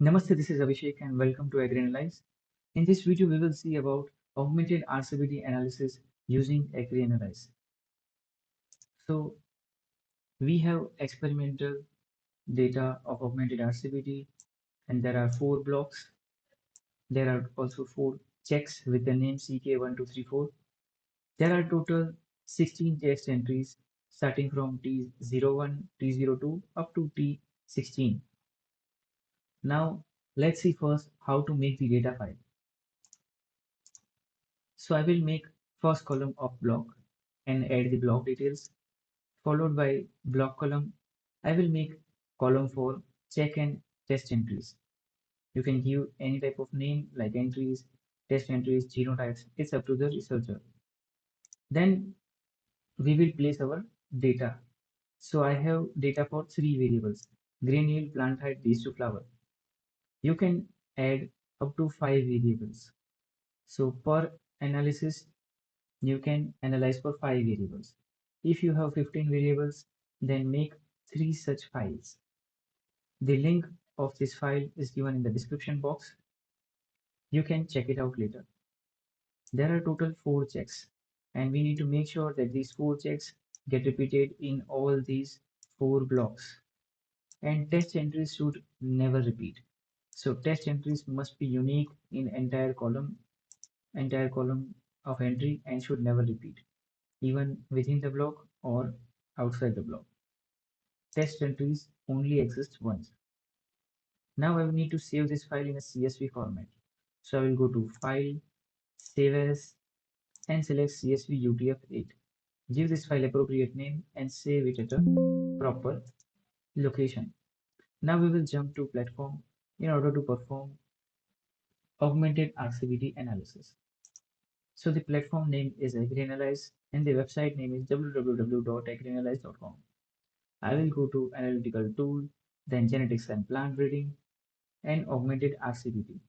Namaste, this is Abhishek and welcome to Agri Analyze. In this video, we will see about augmented RCBD analysis using Agri Analyze. So we have experimental data of augmented RCBD and there are 4 blocks. There are also 4 checks with the name CK1234. There are total 16 test entries starting from T01, T02 up to T16. Now let's see first how to make the data file. So I will make first column of block and add the block details, followed by block column. I will make column for check and test entries. You can give any type of name like entries, test entries, genotypes. It's up to the researcher. Then we will place our data. So I have data for 3 variables: green yield, plant height, these to flower. You can add up to 5 variables. So per analysis, you can analyze for 5 variables. If you have 15 variables, then make 3 such files. The link of this file is given in the description box. You can check it out later. There are total 4 checks, and we need to make sure that these 4 checks get repeated in all these 4 blocks. And test entries should never repeat. So test entries must be unique in entire column of entry and should never repeat, even within the block or outside the block. Test entries only exist once. Now I will need to save this file in a CSV format. So I will go to File, Save As, and select CSV UTF-8. Give this file appropriate name and save it at a proper location. Now we will jump to platform in order to perform augmented RCBD analysis. So the platform name is Agri Analyze and the website name is www.agrianalyze.com. I will go to Analytical Tool, then Genetics and Plant Breeding, and Augmented RCBD.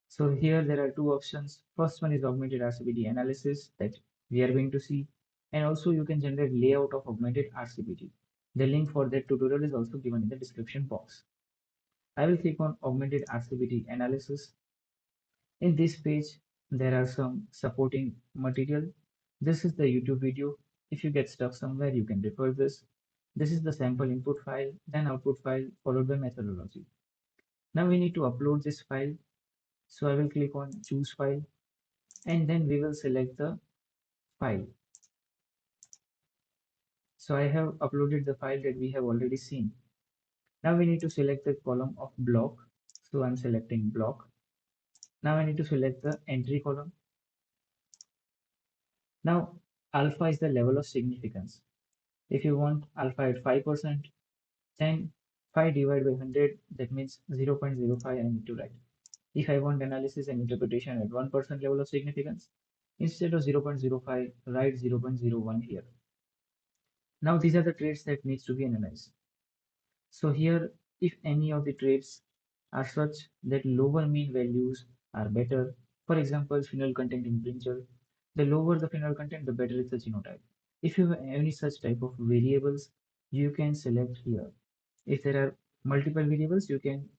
So here there are 2 options. First one is Augmented RCBD analysis that we are going to see, and also you can generate layout of Augmented RCBD. The link for that tutorial is also given in the description box. I will click on Augmented RCBD analysis. In this page, there are some supporting material. This is the YouTube video. If you get stuck somewhere, you can refer this. This is the sample input file, then output file, followed by methodology. Now we need to upload this file. So I will click on choose file and then we will select the file. So I have uploaded the file that we have already seen. Now we need to select the column of block. So I'm selecting block. Now I need to select the entry column. Now alpha is the level of significance. If you want alpha at 5%, then 5 divided by 100, that means 0.05 I need to write. If I want analysis and interpretation at 1% level of significance, instead of 0.05, write 0.01 here. Now these are the traits that needs to be analyzed. So here, if any of the traits are such that lower mean values are better, for example, phenol content in brinjal, the lower the phenol content, the better is the genotype. If you have any such type of variables, you can select here. If there are multiple variables, you can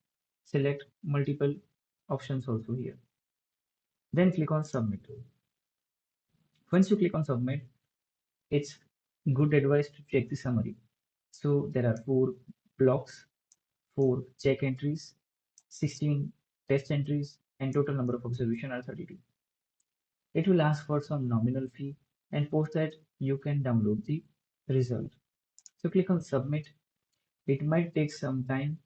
select multiple options also here. Then click on submit. Once you click on submit, it's good advice to check the summary. So there are 4 blocks, 4 check entries, 16 test entries, and total number of observations are 32. It will ask for some nominal fee, and post that you can download the result. So click on submit. It might take some time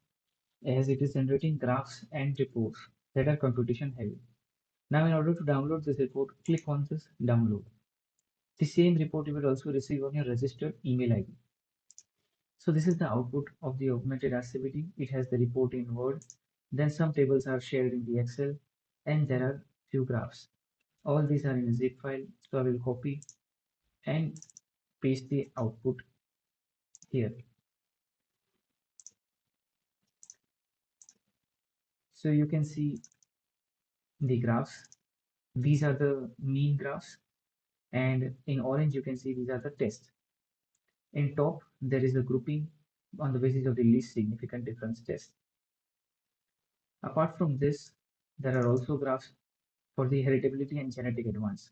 as it is generating graphs and reports that are computation heavy. Now in order to download this report, click on this download. The same report you will also receive on your registered email ID. So this is the output of the augmented RCBD. It has the report in Word. Then some tables are shared in the Excel and there are few graphs. All these are in a zip file. So I will copy and paste the output here. So you can see the graphs. These are the mean graphs, and in orange you can see these are the tests. In top there is a grouping on the basis of the least significant difference test. Apart from this, there are also graphs for the heritability and genetic advance.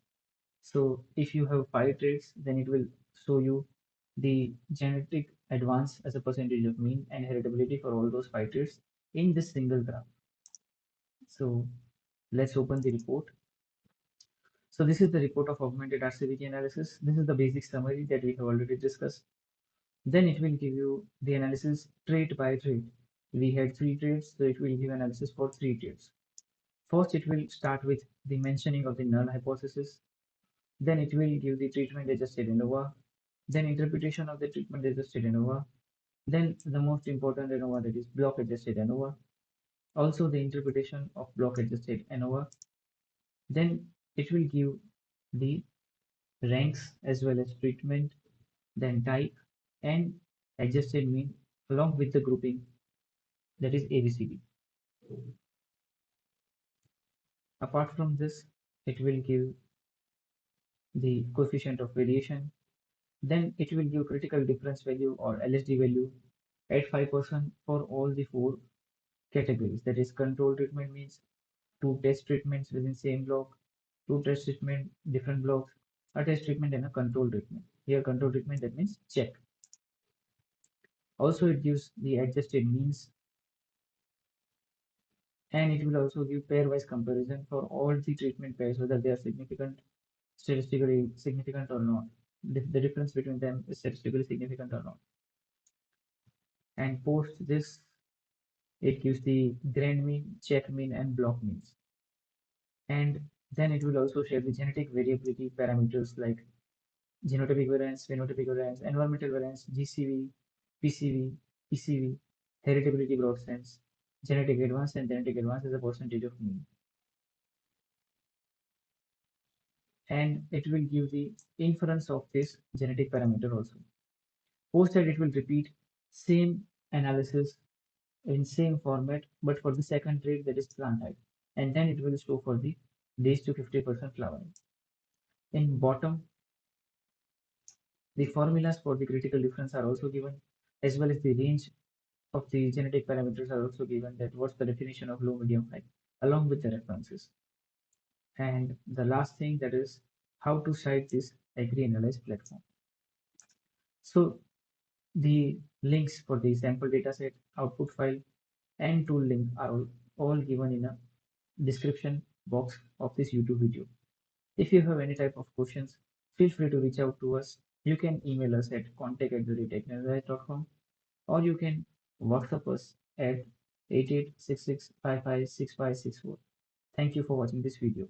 So if you have 5 traits, then it will show you the genetic advance as a percentage of mean and heritability for all those 5 traits in this single graph. So let's open the report. So this is the report of augmented RCBD analysis. This is the basic summary that we have already discussed. Then it will give you the analysis trait by trait. We had 3 traits, so it will give analysis for 3 traits. First, it will start with the mentioning of the null hypothesis. Then it will give the treatment adjusted ANOVA. Then interpretation of the treatment adjusted ANOVA. Then the most important ANOVA, that is block adjusted ANOVA. Also the interpretation of block adjusted ANOVA. Then it will give the ranks as well as treatment, then type and adjusted mean along with the grouping, that is ABCD. Apart from this, it will give the coefficient of variation. Then it will give critical difference value or LSD value at 5% for all the 4 categories. That is, control treatment means 2 test treatments within same block, 2 test treatment different blocks, a test treatment and a control treatment. Here control treatment, that means check. Also it gives the adjusted means, and it will also give pairwise comparison for all the treatment pairs, whether they are significant, statistically significant or not. The difference between them is statistically significant or not. And post this, it gives the grand mean, check mean, and block means. And then it will also share the genetic variability parameters like genotypic variance, phenotypic variance, environmental variance, GCV, PCV, ECV, heritability broad sense, genetic advance, and genetic advance as a percentage of mean. And it will give the inference of this genetic parameter also. Post that, it will repeat same analysis in same format, but for the second trait, that is plant height. And then it will show for the days to 50% flowering. In bottom, the formulas for the critical difference are also given, as well as the range of the genetic parameters are also given, that what's the definition of low, medium, high, along with the references. And the last thing, that is how to cite this Agri Analyze platform. So the links for the sample dataset, output file, and tool link are all given in a description box of this YouTube video. If you have any type of questions, feel free to reach out to us. You can email us at contact@technologize.com, or you can WhatsApp us at 8866556564. Thank you for watching this video.